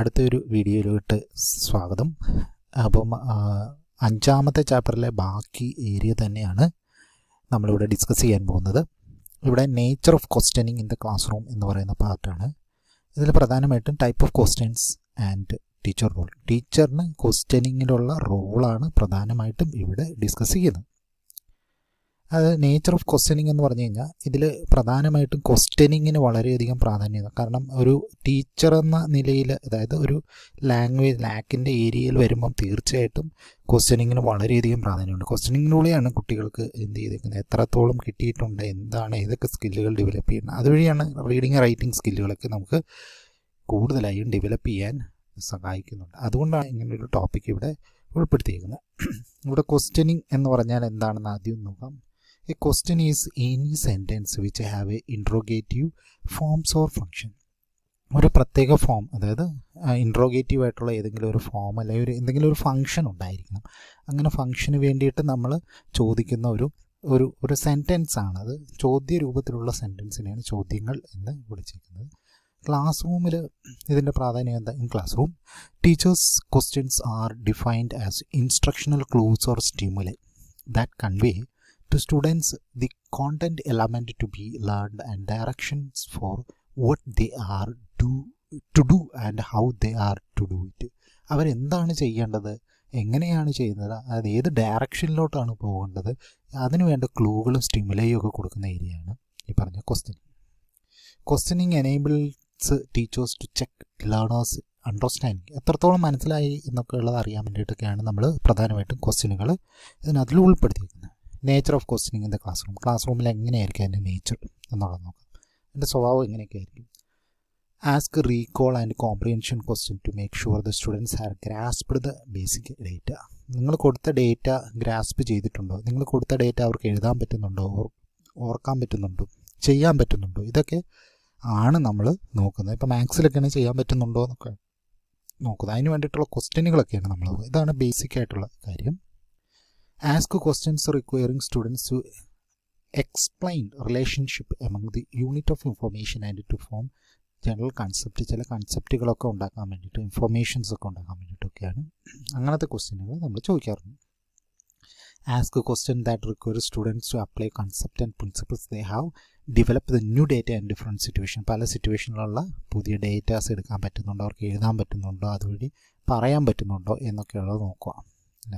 അടുത്തൊരു വീഡിയോയിലോട്ട് സ്വാഗതം. അപ്പം അഞ്ചാമത്തെ ചാപ്റ്ററിലെ ബാക്കി ഏരിയ തന്നെയാണ് നമ്മളിവിടെ ഡിസ്കസ് ചെയ്യാൻ പോകുന്നത്. ഇവിടെ nature of questioning in the classroom എന്ന് പറയുന്ന പാർട്ടാണ്. ഇതിൽ പ്രധാനമായിട്ടും type of questions and teacher role. ടീച്ചറിന് ക്വസ്റ്റ്യനിങ്ങിലുള്ള റോളാണ് പ്രധാനമായിട്ടും ഇവിടെ ഡിസ്കസ് ചെയ്യുന്നത്. അത് നേച്ചർ ഓഫ് ക്വസ്റ്റ്യനിങ് എന്ന് പറഞ്ഞു കഴിഞ്ഞാൽ ഇതിൽ പ്രധാനമായിട്ടും ക്വസ്റ്റ്യനിങ്ങിന് വളരെയധികം പ്രാധാന്യമാണ്. കാരണം ഒരു ടീച്ചർ എന്ന നിലയിൽ, അതായത് ഒരു ലാംഗ്വേജ് ലാക്കിൻ്റെ ഏരിയയിൽ വരുമ്പം തീർച്ചയായിട്ടും ക്വസ്റ്റ്യനിങ്ങിന് വളരെയധികം പ്രാധാന്യമുണ്ട്. ക്വസ്റ്റ്യനിങ്ങിലൂടെയാണ് കുട്ടികൾക്ക് എന്ത് ചെയ്തിരിക്കുന്നത്, എത്രത്തോളം കിട്ടിയിട്ടുണ്ട്, എന്താണ്, ഏതൊക്കെ സ്കില്ലുകൾ ഡെവലപ്പ് ചെയ്യുന്നത്. അതുവഴിയാണ് റീഡിങ് റൈറ്റിംഗ് സ്കില്ലുകളൊക്കെ നമുക്ക് കൂടുതലായും ഡെവലപ്പ് ചെയ്യാൻ സഹായിക്കുന്നുണ്ട്. അതുകൊണ്ടാണ് ഇങ്ങനൊരു ടോപ്പിക് ഇവിടെ ഉൾപ്പെടുത്തിയിരിക്കുന്നത്. ഇവിടെ ക്വസ്റ്റ്യനിങ് എന്ന് പറഞ്ഞാൽ എന്താണെന്ന് ആദ്യം നോക്കാം. A question is any sentence which have a interrogative forms or function. ഒരു പ്രത്യേക ഫോം, അതായത് ഇൻട്രോഗേറ്റീവ് ആയിട്ടുള്ള ഏതെങ്കിലും ഒരു ഫോം അല്ലെങ്കിൽ എന്തെങ്കിലും ഒരു ഫംഗ്ഷൻ ഉണ്ടായിരിക്കണം. അങ്ങനെ ഫംഗ്ഷന് വേണ്ടിയിട്ട് നമ്മൾ ചോദിക്കുന്ന ഒരു സെൻറ്റൻസ് ആണ്. അത് ചോദ്യ രൂപത്തിലുള്ള സെൻറ്റൻസിനെയാണ് ചോദ്യങ്ങൾ എന്ന് വിളിച്ചിരിക്കുന്നത്. ക്ലാസ് റൂമിൽ ഇതിൻ്റെ പ്രാധാന്യം എന്താ? In class room teachers questions are defined as instructional clues or stimuli that convey to students the content element to be learned and directions for what they are to do and how they are to do it. അവരെന്താണ് ചെയ്യേണ്ടത്, എങ്ങനെയാണ് ചെയ്യുന്നത്, അത് ഏത് ഡയറക്ഷനിലോട്ടാണ് പോകേണ്ടത്, അതിന് വേണ്ട ക്ലൂകളും സ്റ്റിമുലയും ഒക്കെ കൊടുക്കുന്ന ഏരിയയാണ് ഈ പറഞ്ഞ questioning. Questioning enables teachers to check learners understanding. എത്രത്തോളം മനസ്സിലായി എന്നൊക്കെ ഉള്ളത് അറിയാൻ വേണ്ടിയിട്ടൊക്കെയാണ് നമ്മൾ പ്രധാനമായിട്ടും ക്വസ്റ്റ്യനുകൾ ഇതിനകത്തിൽ ഉൾപ്പെടുത്തിയിരിക്കുന്നത്. Nature of questioning in the class room. Class റൂമിൽ എങ്ങനെയായിരിക്കും അതിൻ്റെ നേച്ചർ എന്നുള്ളത് നോക്കാം. അതിൻ്റെ സ്വഭാവം എങ്ങനെയൊക്കെ ആയിരിക്കും. Ask recall and comprehension question to make sure the students have grasped the basic data. നിങ്ങൾ കൊടുത്ത ഡേറ്റ ഗ്രാസ്പ് ചെയ്തിട്ടുണ്ടോ, നിങ്ങൾ കൊടുത്ത ഡേറ്റ അവർക്ക് എഴുതാൻ പറ്റുന്നുണ്ടോ, ഓർക്കാൻ പറ്റുന്നുണ്ടോ, ചെയ്യാൻ പറ്റുന്നുണ്ടോ, ഇതൊക്കെ ആണ് നമ്മൾ നോക്കുന്നത്. ഇപ്പോൾ മാത്സിലൊക്കെയാണ് ചെയ്യാൻ പറ്റുന്നുണ്ടോ എന്നൊക്കെ നോക്കുന്നത്. അതിന് വേണ്ടിയിട്ടുള്ള ക്വസ്റ്റ്യനുകളൊക്കെയാണ് നമ്മൾ നോക്കുക. ഇതാണ് ബേസിക് ആയിട്ടുള്ള കാര്യം. Ask questions requiring students to explain relationship among the unit of information and to form general concept. ചില കൺസെപ്റ്റുകളൊക്കെ ഉണ്ടാക്കാൻ വേണ്ടിയിട്ട്, ഇൻഫർമേഷൻസ് ഒക്കെ ഉണ്ടാക്കാൻ വേണ്ടിയിട്ടൊക്കെയാണ് അങ്ങനത്തെ ക്വസ്റ്റ്യനുകൾ നമ്മൾ ചോദിക്കാറുണ്ട്. Ask question that require students to apply concept and principles they have develop the new data and different situation. പല സിറ്റുവേഷനിലുള്ള പുതിയ ഡേറ്റാസ് എടുക്കാൻ പറ്റുന്നുണ്ടോ, അവർക്ക് എഴുതാൻ പറ്റുന്നുണ്ടോ, അതുവഴി പറയാൻ പറ്റുന്നുണ്ടോ എന്നൊക്കെയുള്ളത് നോക്കുക.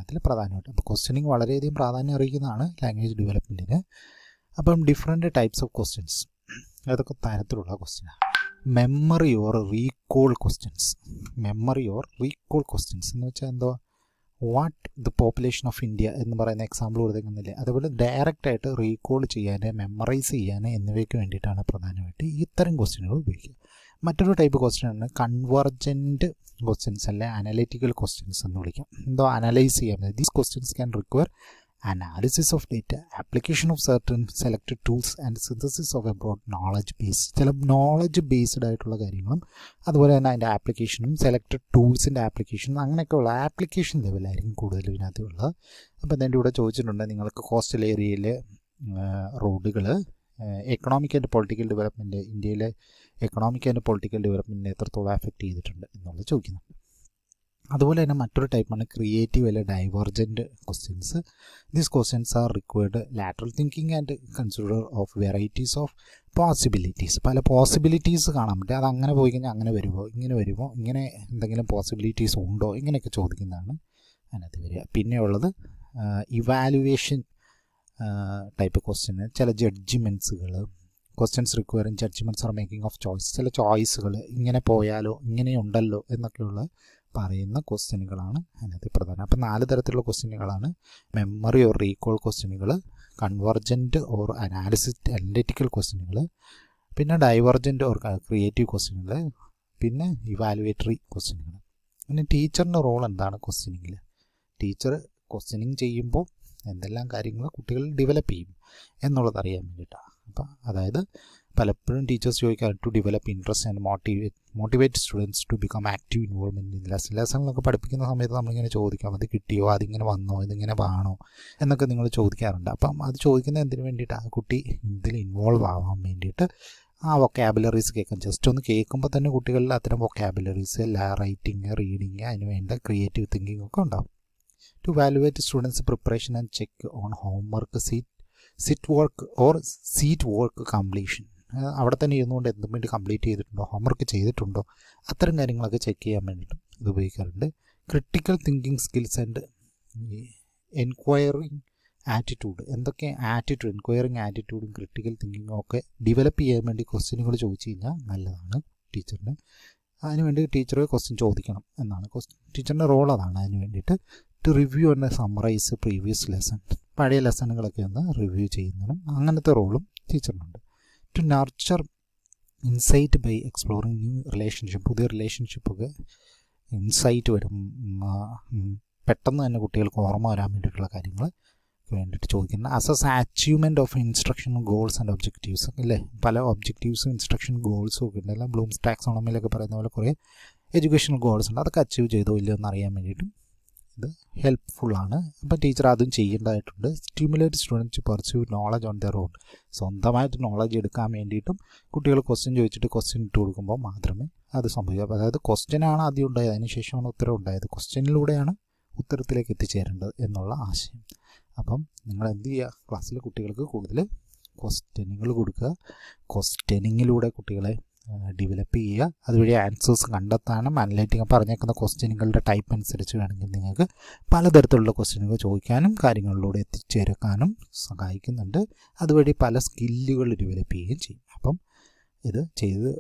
അതിൽ പ്രധാനമായിട്ട് അപ്പോൾ ക്വസ്റ്റ്യനിങ് വളരെയധികം പ്രാധാന്യം അറിയിക്കുന്നതാണ് ലാംഗ്വേജ് ഡെവലപ്മെൻറ്റിന്. അപ്പം ഡിഫറെൻറ്റ് ടൈപ്സ് ഓഫ് ക്വസ്റ്റ്യൻസ്, ഏതൊക്കെ തരത്തിലുള്ള ക്വസ്റ്റ്യനാണ്. Memory or recall questions. Memory or recall questions എന്ന് വെച്ചാൽ എന്തോ, what the population of India എന്ന് പറയുന്ന എക്സാമ്പിൾ കൊടുത്തേക്കുന്നില്ലേ, അതുപോലെ ഡയറക്റ്റായിട്ട് റീകോൾ ചെയ്യാൻ, മെമ്മറൈസ് ചെയ്യാൻ എന്നിവയ്ക്ക് വേണ്ടിയിട്ടാണ് പ്രധാനമായിട്ട് ഇത്തരം ക്വസ്റ്റ്യനുകൾ ഉപയോഗിക്കുക. മറ്റൊരു ടൈപ്പ് ക്വസ്റ്റ്യനാണ് കൺവർജൻറ്റ് ക്വസ്റ്റ്യൻസ്, അല്ലെ അനലിറ്റിക്കൽ ക്വസ്റ്റ്യൻസ് എന്ന് വിളിക്കാം. എന്തോ അനലൈസ് ചെയ്യാൻ പറ്റും. These questions can require analysis of data, application of certain selected tools and synthesis of a broad knowledge base. ചില നോളജ് ബേസ്ഡ് ആയിട്ടുള്ള കാര്യങ്ങളും അതുപോലെ തന്നെ അതിൻ്റെ ആപ്ലിക്കേഷനും സെലക്റ്റഡ് ടൂൾസിൻ്റെ ആപ്ലിക്കേഷനും അങ്ങനെയൊക്കെയുള്ള ആപ്ലിക്കേഷൻ ലെവലായിരിക്കും കൂടുതലും ഇതിനകത്തുള്ളത്. അപ്പോൾ അതിൻ്റെ കൂടെ ചോദിച്ചിട്ടുണ്ട്, നിങ്ങൾക്ക് കോസ്റ്റൽ ഏരിയയിൽ റോഡുകൾ എക്കണോമിക് ആൻഡ് പൊളിറ്റിക്കൽ ഡെവലപ്മെൻറ്റ്, ഇന്ത്യയിലെ എക്കണോമിക് ആൻഡ് പൊളിറ്റിക്കൽ ഡെവലപ്മെൻറ്റിനെ എത്രത്തോളം അഫക്റ്റ് ചെയ്തിട്ടുണ്ട് എന്നുള്ളത് ചോദിക്കുന്നുണ്ട്. അതുപോലെ തന്നെ മറ്റൊരു ടൈപ്പാണ് ക്രിയേറ്റീവ് അല്ലെ divergent questions. These questions are required lateral thinking and consider of varieties of possibilities. പല പോസിബിലിറ്റീസ് കാണാൻ പറ്റും. അത് അങ്ങനെ പോയി കഴിഞ്ഞാൽ അങ്ങനെ വരുമോ, ഇങ്ങനെ എന്തെങ്കിലും പോസിബിലിറ്റീസ് ഉണ്ടോ, ഇങ്ങനെയൊക്കെ ചോദിക്കുന്നതാണ് അതിനകത്ത് വരിക. പിന്നെയുള്ളത് ഇവാലുവേഷൻ ടൈപ്പ് ക്വസ്റ്റ്യന്. ചില ജഡ്ജിമെൻറ്റ്സുകൾ, questions requiring judgements are making of choice. ചില ചോയ്സുകൾ ഇങ്ങനെ പോയാലോ ഇങ്ങനെയുണ്ടല്ലോ എന്നൊക്കെയുള്ള പറയുന്ന ക്വസ്റ്റ്യനുകളാണ് അതിനകത്ത് പ്രധാനം. അപ്പോൾ 4 തരത്തിലുള്ള ക്വസ്റ്റ്യനുകളാണ്. മെമ്മറി ഓർ റീകോൾ ക്വസ്റ്റ്യനുകൾ, കൺവർജൻറ്റ് ഓർ അനലിറ്റിക്കൽ ക്വസ്റ്റ്യനുകൾ, പിന്നെ ഡൈവർജൻറ്റ് ഓർ ക്രിയേറ്റീവ് ക്വസ്റ്റ്യനുകൾ, പിന്നെ ഇവാലുവേറ്ററി ക്വസ്റ്റ്യനുകൾ. പിന്നെ ടീച്ചറിൻ്റെ റോൾ എന്താണ് ക്വസ്റ്റ്യനിങ്ങിൽ? ടീച്ചർ ക്വസ്റ്റ്യനിങ് ചെയ്യുമ്പോൾ എന്തെല്ലാം കാര്യങ്ങൾ കുട്ടികൾ ഡെവലപ്പ് ചെയ്യും എന്നുള്ളത് അറിയാൻ വേണ്ടിയിട്ടാണ്. അപ്പോൾ അതായത് പലപ്പോഴും ടീച്ചേഴ്സ് ചോദിക്കാം to develop interest and motivate students to become active involvement in ലെസണിലൊക്കെ പഠിപ്പിക്കുന്ന സമയത്ത് നമ്മളിങ്ങനെ ചോദിക്കാം, അത് കിട്ടിയോ, അതിങ്ങനെ വന്നോ, ഇതിങ്ങനെ വേണോ എന്നൊക്കെ നിങ്ങൾ ചോദിക്കാറുണ്ട്. അപ്പം അത് ചോദിക്കുന്നത് എന്തിനു വേണ്ടിയിട്ടാണ്? കുട്ടി ഇതിൽ ഇൻവോൾവ് ആവാൻ വേണ്ടിയിട്ട് ആ വൊക്കാബുലറീസ് കേൾക്കാം. ജസ്റ്റ് ഒന്ന് കേൾക്കുമ്പോൾ തന്നെ കുട്ടികളിൽ അത്തരം വൊക്കാബുലറീസ്, റൈറ്റിംഗ്, റീഡിങഗ്, അതിന് വേണ്ട ക്രിയേറ്റീവ് തിങ്കിങ് ഒക്കെ ഉണ്ടാവും. To valuate students preparation and check on homework, sit work completion. അവിടെ തന്നെ ഇരുന്നുകൊണ്ട് എന്തും വേണ്ടി കംപ്ലീറ്റ് ചെയ്തിട്ടുണ്ടോ, ഹോംവർക്ക് ചെയ്തിട്ടുണ്ടോ, അത്തരം കാര്യങ്ങളൊക്കെ ചെക്ക് ചെയ്യാൻ വേണ്ടിയിട്ടും ഇത് ഉപയോഗിക്കാറുണ്ട്. Critical thinking skills and enquiring attitude. എന്തൊക്കെ ആറ്റിറ്റ്യൂഡ്, എൻക്വയറിങ് ആറ്റിറ്റ്യൂഡും ക്രിട്ടിക്കൽ തിങ്കിങ്ങും ഒക്കെ ഡെവലപ്പ് ചെയ്യാൻ വേണ്ടി ക്വസ്റ്റ്യനുകൾ ചോദിച്ചു കഴിഞ്ഞാൽ നല്ലതാണ് ടീച്ചറിന്. അതിനുവേണ്ടി ടീച്ചർ ക്വസ്റ്റ്യൻ ചോദിക്കണം എന്നാണ് ടീച്ചറിൻ്റെ റോൾ. അതാണ് അതിന് വേണ്ടിയിട്ട്. To review and summarise previous lesson, പഴയ ലെസണുകളൊക്കെ ഒന്ന് റിവ്യൂ ചെയ്യുന്നതും അങ്ങനത്തെ റോളും ടീച്ചറിനുണ്ട്. To nurture insight by exploring new relationship, പുതിയ റിലേഷൻഷിപ്പൊക്കെ ഇൻസൈറ്റ് വരും, പെട്ടെന്ന് തന്നെ കുട്ടികൾക്ക് ഓർമ്മ വരാൻ വേണ്ടിയിട്ടുള്ള കാര്യങ്ങൾ വേണ്ടിയിട്ട് ചോദിക്കുന്നത്. Assess achievement of instruction goals and objectives, അല്ലേ? പല ഒബ്ജക്റ്റീവ്സും ഇൻസ്ട്രക്ഷൻ ഗോൾസും ഒക്കെ ഉണ്ട്. എല്ലാം ബ്ലൂംസ് ടാക്സോണമിയിലൊക്കെ പറയുന്ന പോലെ കുറേ എഡ്യൂക്കേഷണൽ ഗോൾസ് ഉണ്ട്. അതൊക്കെ അച്ചീവ് ചെയ്തോ ഇല്ലയോ എന്ന് അറിയാൻ വേണ്ടിയിട്ടും ഇത് ഹെൽപ്ഫുള്ളാണ്. അപ്പോൾ ടീച്ചർ അതും ചെയ്യേണ്ടതായിട്ടുണ്ട്. Stimulate student to pursue knowledge on their own, സ്വന്തമായിട്ട് നോളജ് എടുക്കാൻ വേണ്ടിയിട്ടും കുട്ടികൾ ക്വസ്റ്റ്യൻ ചോദിച്ചിട്ട് ക്വസ്റ്റ്യൻ ഇട്ട് കൊടുക്കുമ്പോൾ മാത്രമേ അത് സംഭവിക്കൂ. അതായത് ക്വസ്റ്റ്യനാണ് ആദ്യം ഉണ്ടായത്, അതിന് ശേഷമാണ് ഉത്തരം ഉണ്ടായത്. ക്വസ്റ്റ്യനിലൂടെയാണ് ഉത്തരത്തിലേക്ക് എത്തിച്ചേരേണ്ടത് എന്നുള്ള ആശയം. അപ്പം നിങ്ങൾ എന്ത് ചെയ്യുക, ക്ലാസ്സിൽ കുട്ടികൾക്ക് കൂടുതൽ ക്വസ്റ്റ്യനുകൾ കൊടുക്കുക. ക്വസ്റ്റ്യനിങ്ങിലൂടെ കുട്ടികളെ ഡെവലപ്പ് ചെയ്യുക. അതുവഴി ആൻസേഴ്സ് കണ്ടെത്താനും അനലൈറ്റിങ് പറഞ്ഞേക്കുന്ന ക്വസ്റ്റ്യനുകളുടെ ടൈപ്പ് അനുസരിച്ച് വേണമെങ്കിൽ നിങ്ങൾക്ക് പലതരത്തിലുള്ള ക്വസ്റ്റ്യനുകൾ ചോദിക്കാനും കാര്യങ്ങളിലൂടെ എത്തിച്ചേർക്കാനും സഹായിക്കുന്നുണ്ട്. അതുവഴി പല സ്കില്ലുകൾ ഡെവലപ്പ് ചെയ്യുകയും ചെയ്യും. അപ്പം ഇത് ചെയ്ത്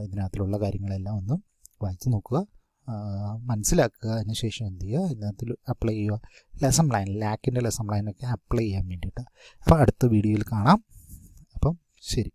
ഇതിനകത്തിലുള്ള കാര്യങ്ങളെല്ലാം ഒന്ന് വായിച്ച് നോക്കുക, മനസ്സിലാക്കുക. അതിനുശേഷം എന്ത് ചെയ്യുക, ഇതിനകത്തിൽ അപ്ലൈ ചെയ്യുക. ലെസൺ പ്ലാൻ, ലാക്കിൻ്റെ ലെസൺ പ്ലാനൊക്കെ അപ്ലൈ ചെയ്യാൻ വേണ്ടിയിട്ട്. അപ്പോൾ അടുത്ത വീഡിയോയിൽ കാണാം. അപ്പം ശരി.